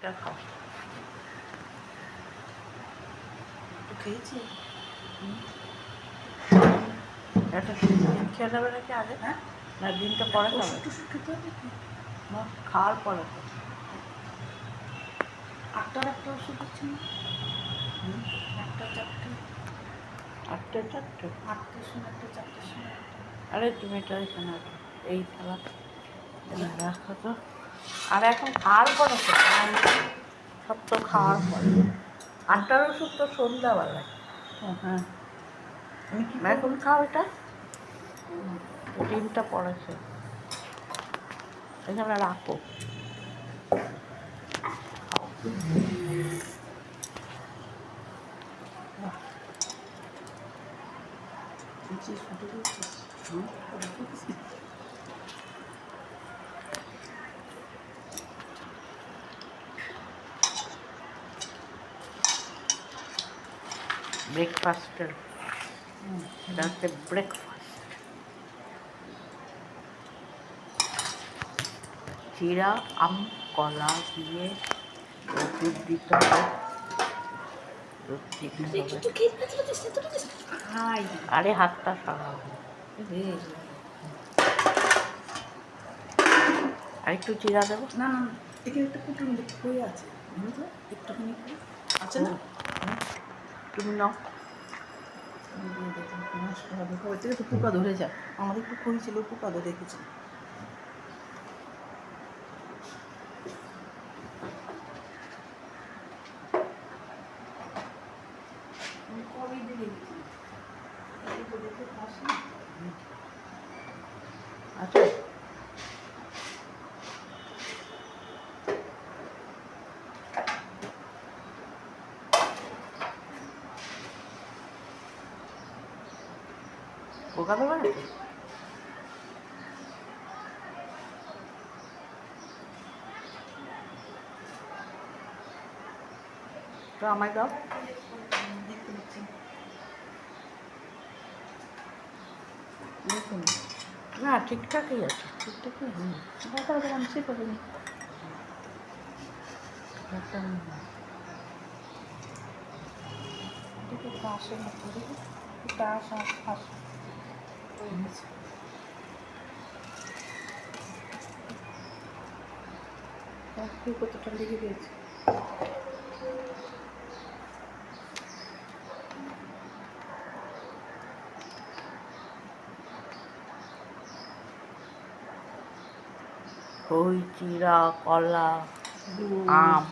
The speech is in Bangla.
এটা খাও। একটু খেয়েছি। একটা ডিম খেয়ে নেবে নাকি আগে? হ্যাঁ, না ডিমটা পরে খাবে? ওষুধ খেতে হবে কি? না খাওয়ার পরে তো। 8টার একটা ওষুধ দিচ্ছি না? 1টা 4টে। 8টে 4টে? 8টার সময় একটা, 4টার সময় একটা। আরে তুমি এটা এখানে রাখো। এই থালা রাখো তো। আর এখন খাওয়ার পরে তো সব তো খাওয়ার পরে। 8টার ওষুধ তো সন্ধ্যাবেলায়। হ্যাঁ, আমি কি এখন খাও এটা। ডিমটা পড়েছে এখানে রাখো। খাও। চিজ ফুটে দিয়েছিস? রেখে দিছি। ব্রেকফাস্টের এটা হচ্ছে ব্রেকফাস্ট। চিরা আম কলা দিয়ে দুধ দিতে হবে। দুধ দিতে হবে। আরে হাতটা সরাও। আর একটু চিরা দেবো। না না, এখানে একটা কুটুম কই আছে, বুঝলো? একটুখানি আছে না? তুমি নাও। দিয়ে দেখো, নষ্ট হবে। ওই থেকে তো পোকা ধরে যায়। আমাদের একটু খই ছিল, পোকা ধরে রেখেছে। কবে দিয়ে রেখেছি? দেখে খাস না? আচ্ছা পোকা দেবো না তো আমায় দাও। দেখতে পাচ্ছি। দেখুন না ঠিকঠাকই আছে। ঠিকঠাকই দেখা দেখা আমি সে পাবো। দেখো আসে না তো, দেখো এটা আসা আসে হয়ে গেছে। কতটা লেগে গেছে। খই চিরা কলা আম